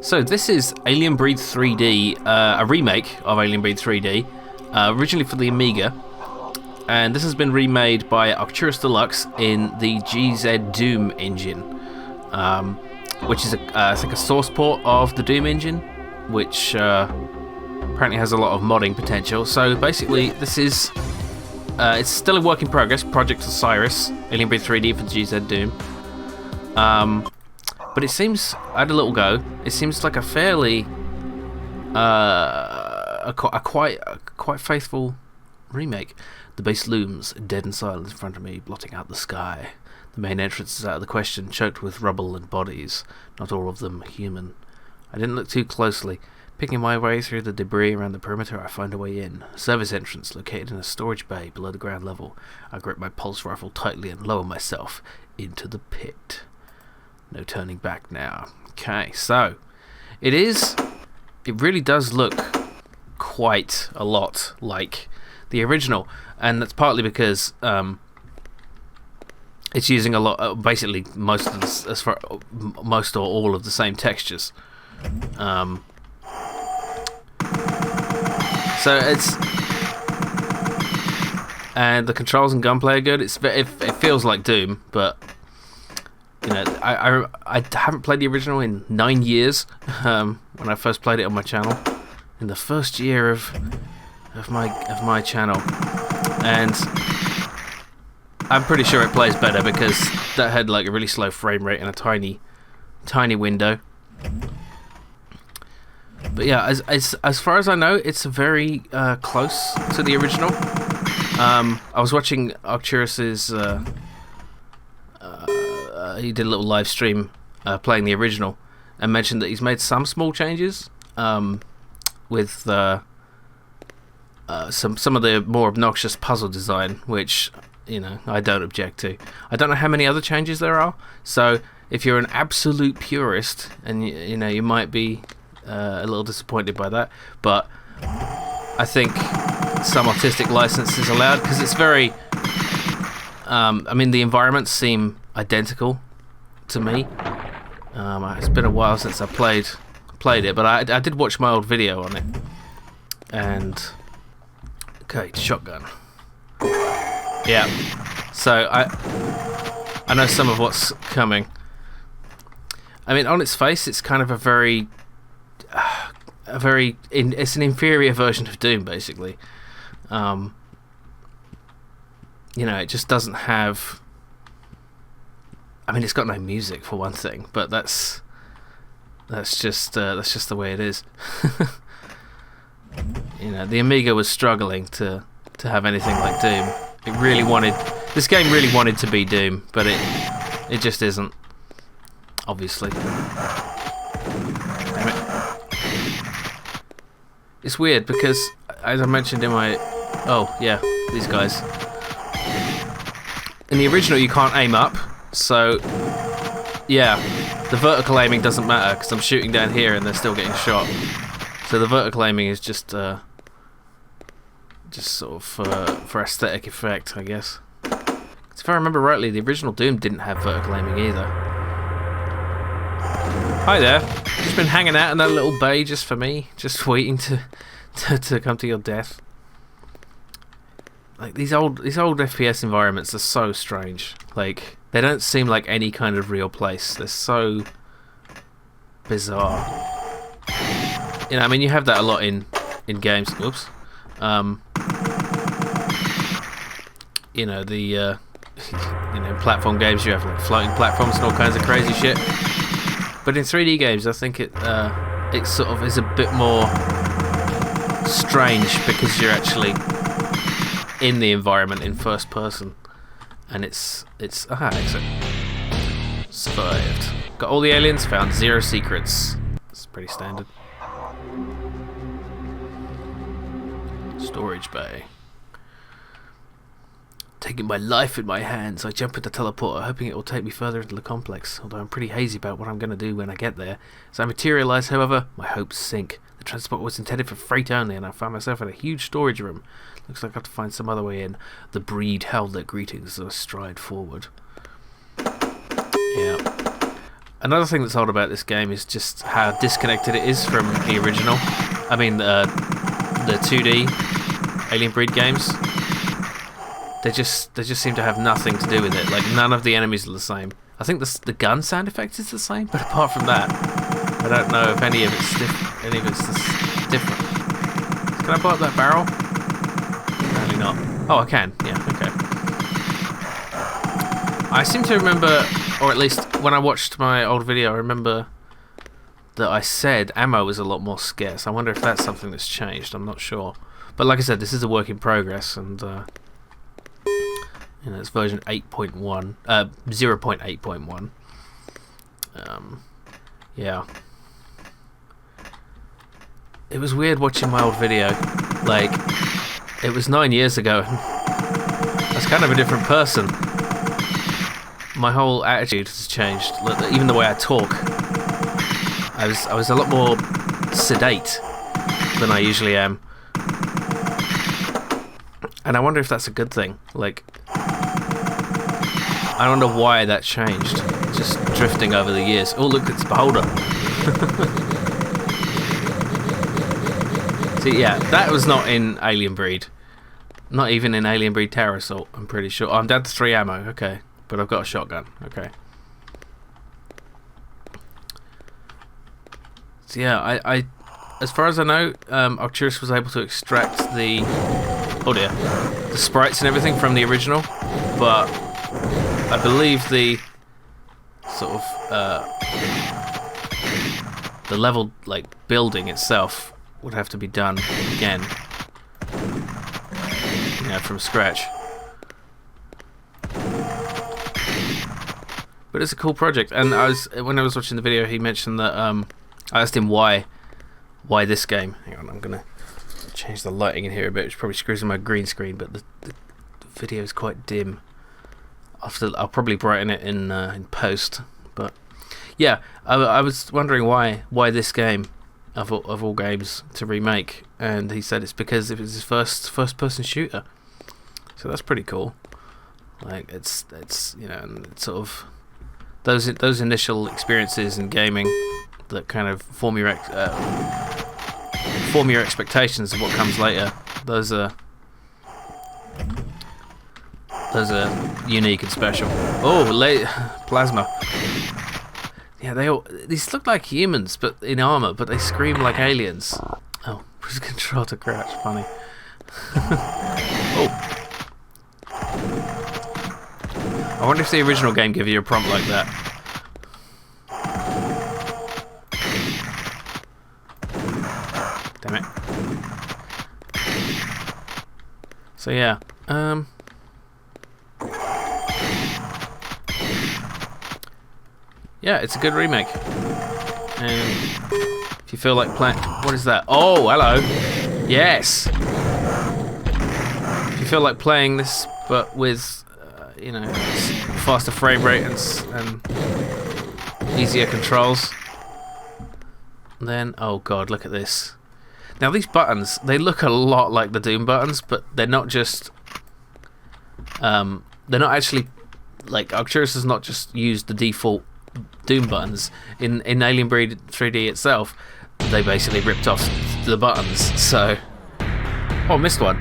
So this is Alien Breed 3D, a remake of Alien Breed 3D, originally for the Amiga, and this has been remade by Osiris Deluxe in the GZDoom engine, which is I think a source port of the Doom engine, which apparently has a lot of modding potential. So basically, this is it's still a work in progress. Project Osiris, Alien Breed 3D for GZDoom. But it seems, I had a little go, it seems like a fairly, quite faithful remake. The base looms, dead and silent in front of me, blotting out the sky. The main entrance is out of the question, choked with rubble and bodies, not all of them human. I didn't look too closely. Picking my way through the debris around the perimeter, I find a way in. A service entrance located in a storage bay below the ground level. I grip my pulse rifle tightly and lower myself into the pit. No turning back now. Okay, so it really does look quite a lot like the original, and that's partly because it's using a lot, basically most or all of the same textures. So and the controls and gunplay are good. It feels like Doom, but you know, I haven't played the original in 9 years. When I first played it on my channel, in the first year of my channel, and I'm pretty sure it plays better because that had like a really slow frame rate and a tiny window. But yeah, as far as I know, it's very close to the original. I was watching Osiris's. He did a little live stream playing the original, and mentioned that he's made some small changes with some of the more obnoxious puzzle design, which, you know, I don't object to. I don't know how many other changes there are, so if you're an absolute purist, and you know, you might be a little disappointed by that, but I think some artistic license is allowed because it's very. I mean, the environments seem identical to me. It's been a while since I played it, but I did watch my old video on it. And okay, shotgun. Yeah. So I know some of what's coming. I mean, on its face, it's kind of it's an inferior version of Doom, basically. You know, it just doesn't have. I mean, it's got no music for one thing, but that's just the way it is. You know, the Amiga was struggling to have anything like Doom. This game really wanted to be Doom, but it just isn't. Obviously. Damn it. It's weird because, as I mentioned in my... Oh, yeah, these guys. In the original, you can't aim up, so... Yeah, the vertical aiming doesn't matter, because I'm shooting down here and they're still getting shot. So the vertical aiming is just sort of for aesthetic effect, I guess. 'Cause if I remember rightly, the original Doom didn't have vertical aiming either. Hi there. Just been hanging out in that little bay just for me, just waiting to come to your death. Like these old FPS environments are so strange. Like they don't seem like any kind of real place. They're so bizarre. You know, I mean, you have that a lot in games. Oops. You know, the you know, platform games, you have like floating platforms and all kinds of crazy shit. But in 3D games, I think it sort of is a bit more strange because you're actually in the environment in first person, and it's exit. Survived. Got all the aliens, found 0 secrets. It's pretty standard. Storage bay. Taking my life in my hands, I jump into the teleporter, hoping it will take me further into the complex, although I'm pretty hazy about what I'm going to do when I get there. As I materialise, however, my hopes sink. The transport was intended for freight only, and I found myself in a huge storage room. Looks like I have to find some other way in. The breed held their greetings as I stride forward. Yeah. Another thing that's odd about this game is just how disconnected it is from the original. I mean, the 2D Alien Breed games. They just seem to have nothing to do with it. Like, none of the enemies are the same. I think the gun sound effect is the same, but apart from that, I don't know if any of it's different. Can I blow up that barrel? Apparently not. Oh, I can. Yeah. Okay. I seem to remember, or at least when I watched my old video, I remember that I said ammo was a lot more scarce. I wonder if that's something that's changed. I'm not sure. But like I said, this is a work in progress, and you know, it's version 8.1, 0.8.1. Yeah. It was weird watching my old video. Like, it was 9 years ago. I was kind of a different person. My whole attitude has changed. Even the way I talk. I was a lot more sedate than I usually am. And I wonder if that's a good thing. Like, I wonder why that changed. Just drifting over the years. Oh, look, it's Beholder. See, yeah, that was not in Alien Breed. Not even in Alien Breed Terror Assault, I'm pretty sure. Oh, I'm down to 3 ammo, okay. But I've got a shotgun, okay. So yeah, I as far as I know, Osiris was able to extract the sprites and everything from the original, but I believe the sort of the level, like, building itself would have to be done again, you know, from scratch. But it's a cool project, and when I was watching the video, he mentioned that I asked him why this game. Hang on, I'm gonna change the lighting in here a bit, which probably screws in my green screen, but the video is quite dim. I'll probably brighten it in post. But yeah, I was wondering why this game of all games to remake, and he said it's because it was his first person shooter. So that's pretty cool. Like, it's you know, and it's sort of those initial experiences in gaming that kind of form your expectations of what comes later. Those are unique and special. Oh, plasma. Yeah, these look like humans, but in armor, but they scream like aliens. Oh, press control to crouch. Funny. Oh. I wonder if the original game gave you a prompt like that. Damn it. So yeah, yeah, it's a good remake. And if you feel like playing, what is that? Oh, hello. Yes. If you feel like playing this, but with you know, faster frame rate and easier controls, then oh god, look at this. Now these buttons, they look a lot like the Doom buttons, but they're not just they're not actually, like, Osiris has not just used the default Doom buttons. In Alien Breed 3D itself, they basically ripped off the buttons. So, oh, I missed one.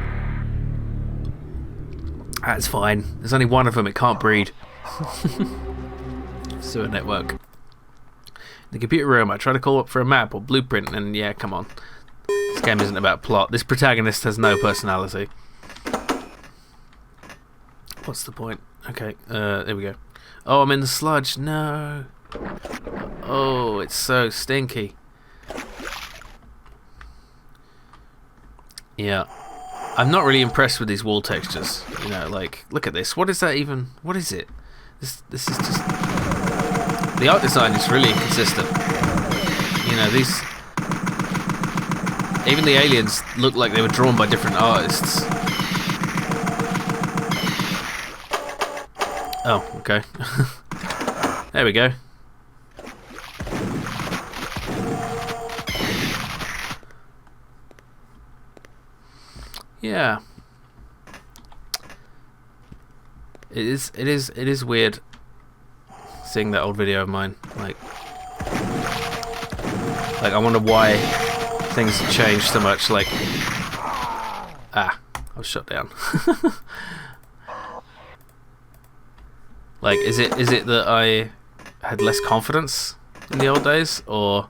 That's fine. There's only one of them. It can't breed. Sewer network. In the computer room, I try to call up for a map or blueprint, and yeah, come on. This game isn't about plot. This protagonist has no personality. What's the point? Okay, there we go. Oh, I'm in the sludge. No. Oh, it's so stinky. Yeah. I'm not really impressed with these wall textures. You know, like, look at this. What is that even? What is it? This is just... The art design is really inconsistent. You know, these... Even the aliens look like they were drawn by different artists. Oh, okay. There we go. Yeah. It is weird seeing that old video of mine. Like, Like, I wonder why things have changed so much. Like, I was shut down. Like, is it that I had less confidence in the old days, or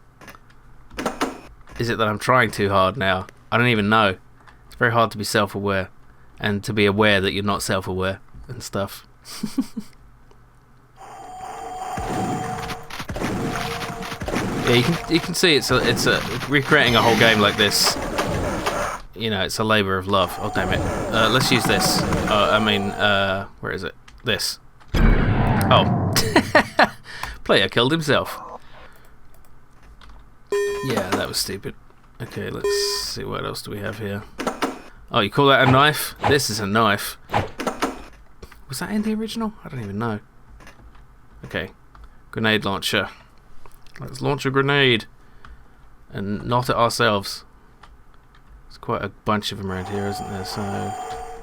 is it that I'm trying too hard now? I don't even know. It's very hard to be self-aware and to be aware that you're not self-aware and stuff. Yeah, you can see it's a recreating a whole game like this. You know, it's a labour of love. Oh damn it! Let's use this. Where is it? This. Oh, player killed himself. Yeah, that was stupid. Okay, let's see what else do we have here. Oh, you call that a knife? This is a knife. Was that in the original? I don't even know. Okay, grenade launcher. Let's launch a grenade and not at ourselves. There's quite a bunch of them around here, isn't there? So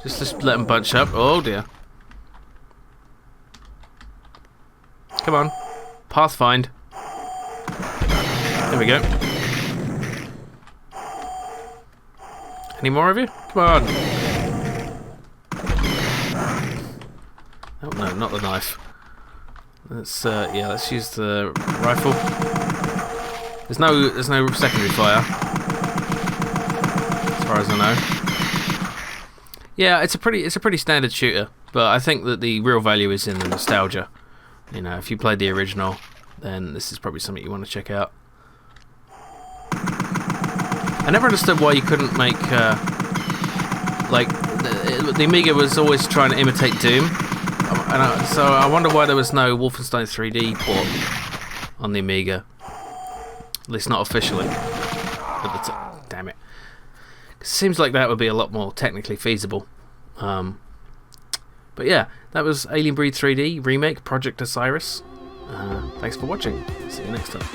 just let them bunch up. Oh dear. Come on, pathfind. There we go. Any more of you? Come on. Oh no, not the knife. Let's let's use the rifle. There's no secondary fire, as far as I know. Yeah, it's a pretty standard shooter, but I think that the real value is in the nostalgia. You know, if you played the original, then this is probably something you want to check out. I never understood why you couldn't make like the Amiga was always trying to imitate Doom, so I wonder why there was no Wolfenstein 3D port on the Amiga. At least not officially. Damn it! It seems like that would be a lot more technically feasible. But yeah, that was Alien Breed 3D Remake Project Osiris. Thanks for watching. See you next time.